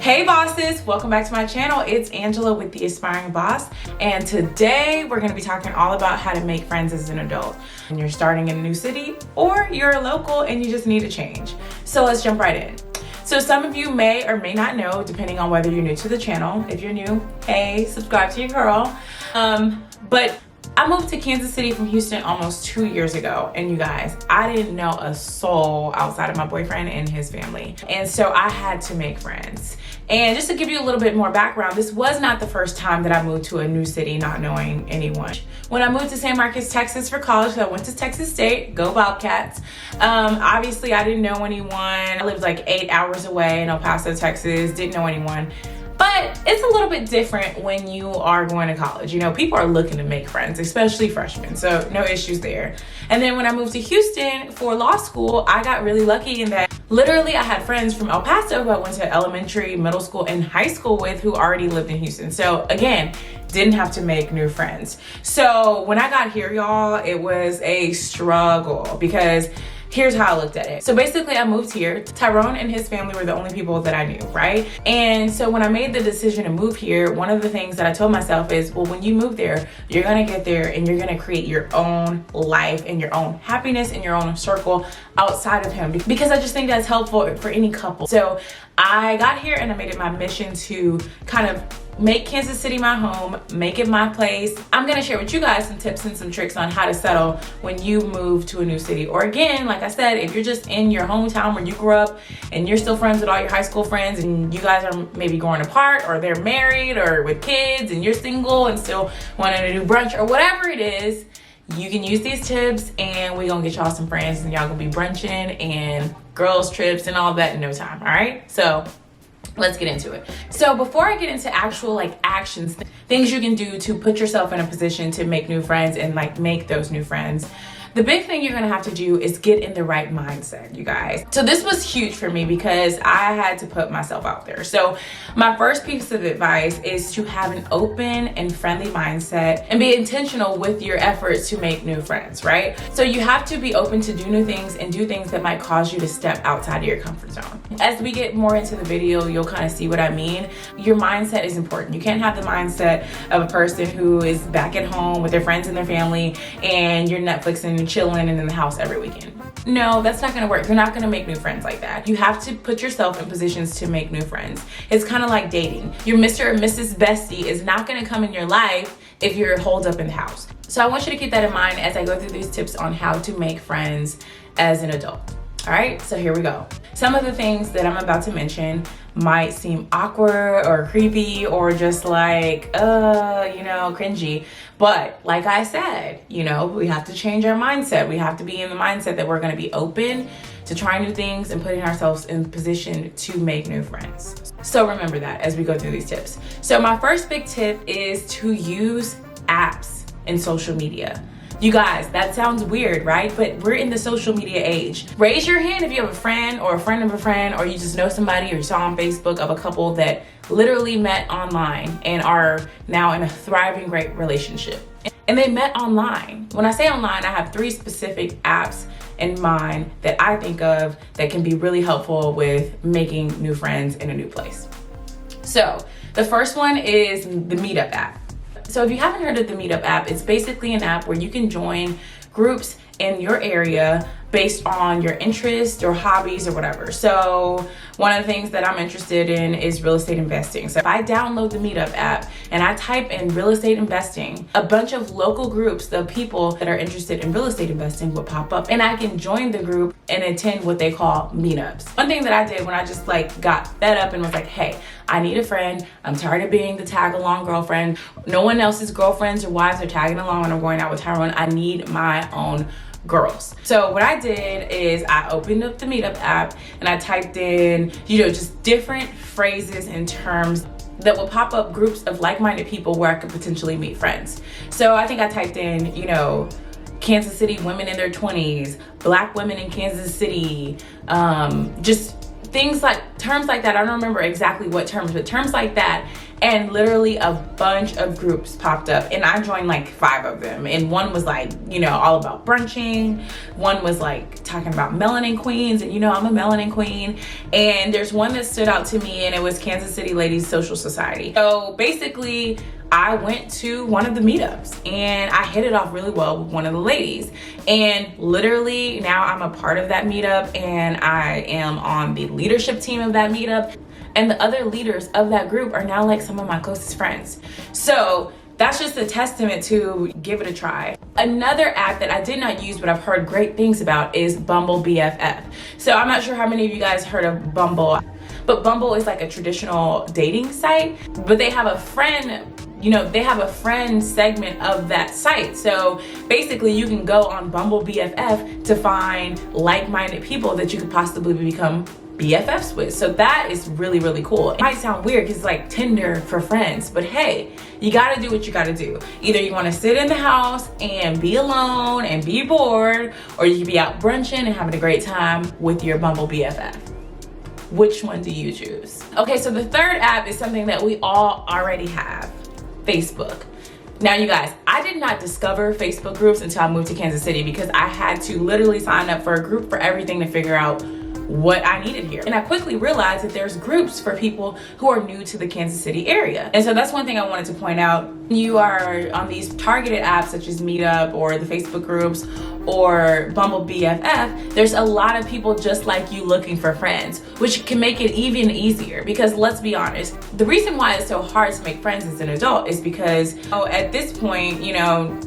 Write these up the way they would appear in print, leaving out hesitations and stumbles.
Hey bosses, welcome back to my channel. It's Angela with The Aspiring Boss, and today we're going to be talking all about how to make friends as an adult when you're starting in a new city or you're a local and you just need a change. So let's jump right in. So some of you may or may not know, depending on whether you're new to the channel. If you're new, hey, subscribe to your girl. But I moved to Kansas City from Houston almost 2 years ago, and you guys, I didn't know a soul outside of my boyfriend and his family, and so I had to make friends. And just to give you a little bit more background, this was not the first time that I moved to a new city not knowing anyone. When I moved to San Marcos, Texas for college, so I went to Texas State, go Bobcats. Obviously I didn't know anyone. I lived like 8 hours away in El Paso, Texas, didn't know anyone. But it's a little bit different when you are going to college. You know, people are looking to make friends, especially freshmen, so no issues there. And then when I moved to Houston for law school, I got really lucky in that literally I had friends from El Paso who I went to elementary, middle school, and high school with who already lived in Houston. So again, didn't have to make new friends. So when I got here, y'all, it was a struggle because here's how I looked at it. So basically I moved here. Tyrone and his family were the only people that I knew, right? And so when I made the decision to move here, one of the things that I told myself is, well, when you move there, you're gonna get there and you're gonna create your own life and your own happiness and your own circle outside of him, because I just think that's helpful for any couple. So I got here and I made it my mission to kind of make Kansas City my home, make it my place. I'm gonna share with you guys some tips and some tricks on how to settle when you move to a new city. Or again, like I said, if you're just in your hometown where you grew up and you're still friends with all your high school friends and you guys are maybe growing apart or they're married or with kids and you're single and still wanting to do brunch or whatever it is, you can use these tips and we're gonna get y'all some friends and y'all gonna be brunching and girls trips and all that in no time, all right? So let's get into it. So before I get into actual like actions, things you can do to put yourself in a position to make new friends and like make those new friends, the big thing you're gonna have to do is get in the right mindset, you guys. So this was huge for me because I had to put myself out there. So my first piece of advice is to have an open and friendly mindset and be intentional with your efforts to make new friends, right? So you have to be open to do new things and do things that might cause you to step outside of your comfort zone. As we get more into the video, you'll kind of see what I mean. Your mindset is important. You can't have the mindset of a person who is back at home with their friends and their family and you're Netflixing, chilling and in the house every weekend. No, that's not gonna work. You're not gonna make new friends like that. You have to put yourself in positions to make new friends. It's kind of like dating. Your Mr. or Mrs. Bestie is not gonna come in your life if you're holed up in the house. So I want you to keep that in mind as I go through these tips on how to make friends as an adult. All right, so here we go. Some of the things that I'm about to mention might seem awkward or creepy or just like, you know, cringy. But like I said, you know, we have to change our mindset. We have to be in the mindset that we're gonna be open to trying new things and putting ourselves in position to make new friends. So remember that as we go through these tips. So my first big tip is to use apps and social media. You guys, that sounds weird, right? But we're in the social media age. Raise your hand if you have a friend or a friend of a friend, or you just know somebody or you saw on Facebook of a couple that literally met online and are now in a thriving, great relationship. And they met online. When I say online, I have 3 specific apps in mind that I think of that can be really helpful with making new friends in a new place. So the first one is the Meetup app. So if you haven't heard of the Meetup app, it's basically an app where you can join groups in your area based on your interests or hobbies or whatever. So one of the things that I'm interested in is real estate investing. So if I download the Meetup app and I type in real estate investing, a bunch of local groups, the people that are interested in real estate investing will pop up and I can join the group and attend what they call meetups. One thing that I did when I just like got fed up and was like, hey, I need a friend. I'm tired of being the tag along girlfriend. No one else's girlfriends or wives are tagging along when I'm going out with Tyrone. I need my own girls. So what I did is I opened up the Meetup app and I typed in, you know, just different phrases and terms that will pop up groups of like-minded people where I could potentially meet friends. So I think I typed in, you know, Kansas City women in their 20s, Black women in Kansas City, just things like terms like that. I don't remember exactly what terms, but terms like that. And literally a bunch of groups popped up, and I joined like 5 of them. And one was like, you know, all about brunching. One was like talking about melanin queens, and you know, I'm a melanin queen. And there's one that stood out to me, and it was Kansas City Ladies Social Society. So basically, I went to one of the meetups and I hit it off really well with one of the ladies. And literally now I'm a part of that meetup, and I am on the leadership team of that meetup. And the other leaders of that group are now like some of my closest friends. So that's just a testament to give it a try. Another app that I did not use but I've heard great things about is Bumble BFF. So I'm not sure how many of you guys heard of Bumble, but Bumble is like a traditional dating site, but they have a friend, you know, they have a friend segment of that site. So basically you can go on Bumble BFF to find like-minded people that you could possibly become BFFs with. So that is really, really cool. It might sound weird because it's like Tinder for friends, but hey, you gotta do what you gotta do. Either you wanna sit in the house and be alone and be bored, or you can be out brunching and having a great time with your Bumble BFF. Which one do you choose? Okay, so the third app is something that we all already have, Facebook. Now you guys, I did not discover Facebook groups until I moved to Kansas City, because I had to literally sign up for a group for everything to figure out what I needed here. And I quickly realized that there's groups for people who are new to the Kansas City area. And so that's one thing I wanted to point out. You are on these targeted apps such as Meetup or the Facebook groups or Bumble BFF, there's a lot of people just like you looking for friends, which can make it even easier. Because let's be honest, the reason why it's so hard to make friends as an adult is because at this point, you know,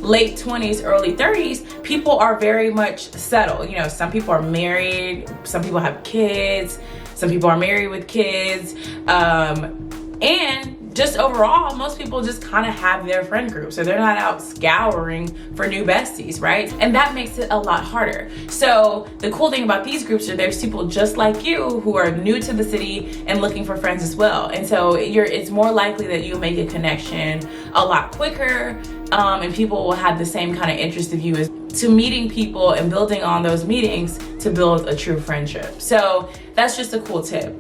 late 20s, early 30s, people are very much settled. You know, some people are married, some people have kids, some people are married with kids, and just overall, most people just kind of have their friend group. So they're not out scouring for new besties, right? And that makes it a lot harder. So the cool thing about these groups are there's people just like you who are new to the city and looking for friends as well. And so it's more likely that you'll make a connection a lot quicker, and people will have the same kind of interest of you as to meeting people and building on those meetings to build a true friendship. So that's just a cool tip.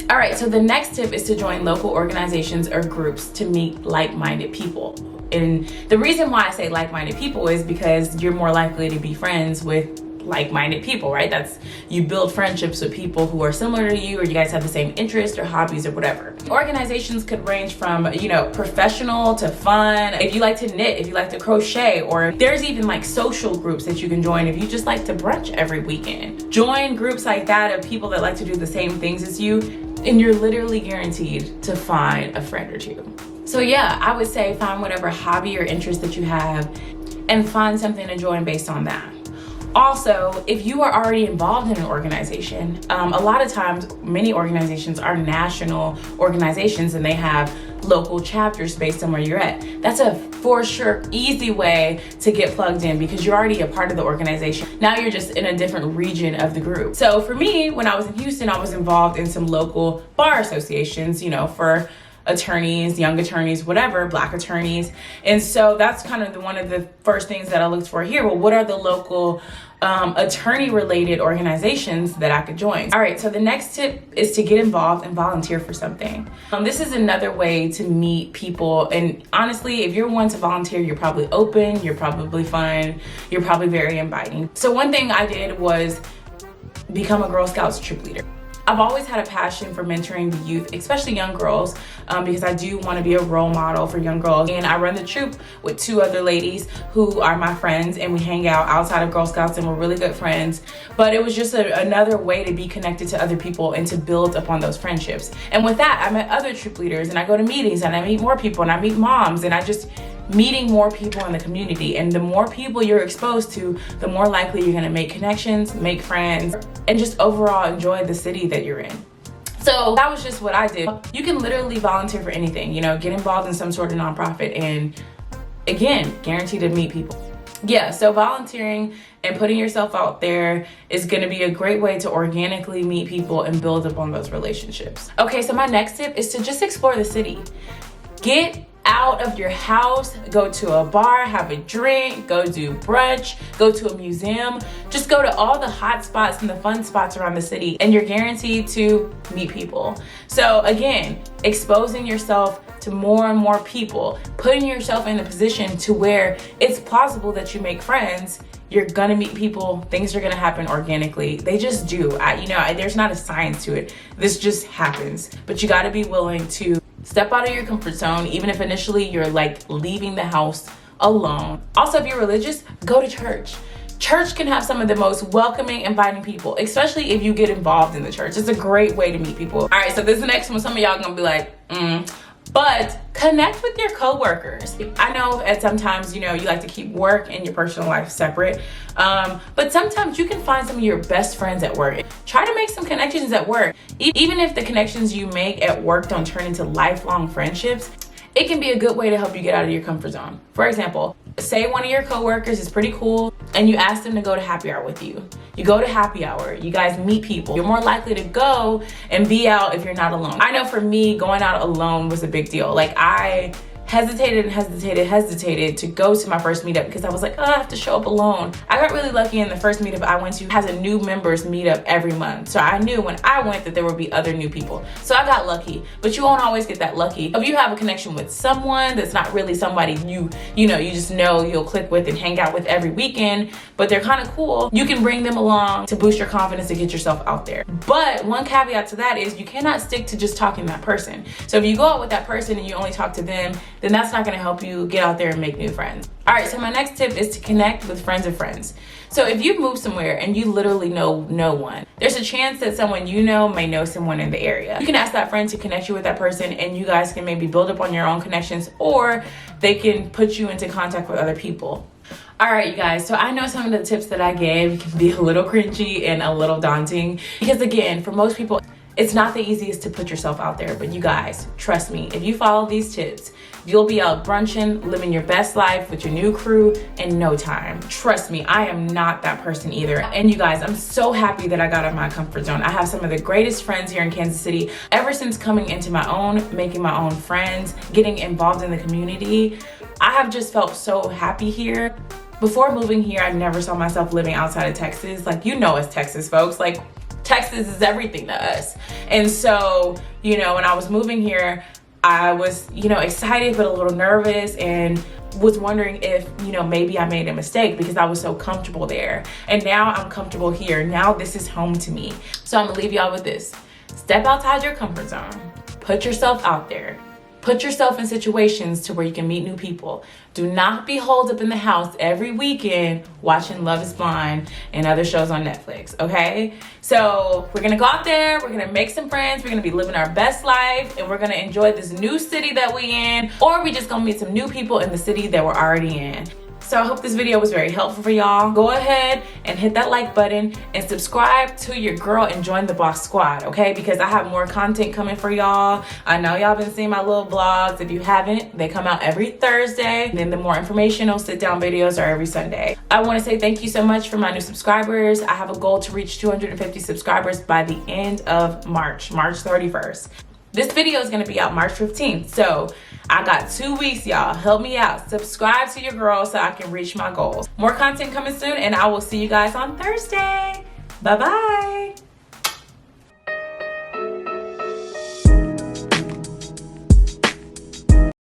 All right, so the next tip is to join local organizations or groups to meet like-minded people. And the reason why I say like-minded people is because you're more likely to be friends with like-minded people, right? You build friendships with people who are similar to you, or you guys have the same interests or hobbies or whatever. Organizations could range from, you know, professional to fun. If you like to knit, if you like to crochet, or there's even like social groups that you can join if you just like to brunch every weekend. Join groups like that of people that like to do the same things as you, and you're literally guaranteed to find a friend or two. So yeah, I would say find whatever hobby or interest that you have and find something to join based on that. Also, if you are already involved in an organization, a lot of times many organizations are national organizations and they have local chapters based on where you're at. That's a for sure easy way to get plugged in because you're already a part of the organization. Now you're just in a different region of the group. So for me, when I was in Houston, I was involved in some local bar associations, you know, for attorneys, young attorneys, whatever, Black attorneys. And so that's kind of one of the first things that I looked for here. Well, what are the local attorney related organizations that I could join? All right, so the next tip is to get involved and volunteer for something. This is another way to meet people. And honestly, if you're one to volunteer, you're probably open, you're probably fun, you're probably very inviting. So one thing I did was become a Girl Scouts troop leader. I've always had a passion for mentoring the youth, especially young girls, because I do want to be a role model for young girls. And I run the troop with 2 other ladies who are my friends, and we hang out outside of Girl Scouts and we're really good friends. But it was just another way to be connected to other people and to build upon those friendships. And with that, I met other troop leaders and I go to meetings and I meet more people and I meet moms, and I just meeting more people in the community. And the more people you're exposed to, the more likely you're gonna make connections, make friends, and just overall enjoy the city that you're in. So that was just what I did. You can literally volunteer for anything, you know, get involved in some sort of nonprofit, and again, guaranteed to meet people. Yeah, so volunteering and putting yourself out there is gonna be a great way to organically meet people and build upon those relationships. Okay, so my next tip is to just explore the city. Get out of your house, go to a bar, have a drink, go do brunch, go to a museum. Just go to all the hot spots and the fun spots around the city, and you're guaranteed to meet people. So again, exposing yourself to more and more people, putting yourself in a position to where it's plausible that you make friends. You're gonna meet people, things are gonna happen organically. They just do. There's not a science to it. This just happens. But you gotta be willing to step out of your comfort zone, even if initially you're like leaving the house alone. Also, if you're religious, go to church. Church can have some of the most welcoming, inviting people, especially if you get involved in the church. It's a great way to meet people. All right, so this is the next one. Some of y'all gonna be like, but connect with your coworkers. I know at sometimes, you like to keep work and your personal life separate. But sometimes you can find some of your best friends at work. Try to make some connections at work. Even if the connections you make at work don't turn into lifelong friendships, it can be a good way to help you get out of your comfort zone. For example, say one of your coworkers is pretty cool and you ask them to go to happy hour with you. You go to happy hour, you guys meet people. You're more likely to go and be out if you're not alone. I know for me, going out alone was a big deal. Like I hesitated to go to my first meetup because I was like, oh, I have to show up alone. I got really lucky in the first meetup I went to has a new members meetup every month. So I knew when I went that there would be other new people. So I got lucky, but you won't always get that lucky. If you have a connection with someone that's not really somebody you just know you'll click with and hang out with every weekend, but they're kind of cool, you can bring them along to boost your confidence to get yourself out there. But one caveat to that is you cannot stick to just talking to that person. So if you go out with that person and you only talk to them, then that's not gonna help you get out there and make new friends. All right, so my next tip is to connect with friends of friends. So if you move somewhere and you literally know no one, there's a chance that someone you know may know someone in the area. You can ask that friend to connect you with that person and you guys can maybe build up on your own connections, or they can put you into contact with other people. All right, you guys, so I know some of the tips that I gave can be a little cringy and a little daunting because again, for most people, it's not the easiest to put yourself out there, but you guys, trust me, if you follow these tips, you'll be out brunching, living your best life with your new crew in no time. Trust me, I am not that person either. And you guys, I'm so happy that I got out of my comfort zone. I have some of the greatest friends here in Kansas City. Ever since coming into my own, making my own friends, getting involved in the community, I have just felt so happy here. Before moving here, I never saw myself living outside of Texas. Like, us Texas folks, like Texas is everything to us. And so, when I was moving here, I was, excited but a little nervous and was wondering if, maybe I made a mistake because I was so comfortable there. And now I'm comfortable here. Now this is home to me. So I'm gonna leave y'all with this. Step outside your comfort zone. Put yourself out there. Put yourself in situations to where you can meet new people. Do not be holed up in the house every weekend watching Love is Blind and other shows on Netflix, okay? So we're gonna go out there, we're gonna make some friends, we're gonna be living our best life, and we're gonna enjoy this new city that we in, or we just gonna meet some new people in the city that we're already in. So I hope this video was very helpful for y'all. Go ahead and hit that like button and subscribe to your girl and join the Boss Squad, okay? Because I have more content coming for y'all. I know y'all been seeing my little vlogs. If you haven't, they come out every Thursday. And then the more informational sit-down videos are every Sunday. I want to say thank you so much for my new subscribers. I have a goal to reach 250 subscribers by the end of March 31st. This video is gonna be out March 15th. So I got 2 weeks, y'all. Help me out. Subscribe to your girl so I can reach my goals. More content coming soon, and I will see you guys on Thursday. Bye-bye.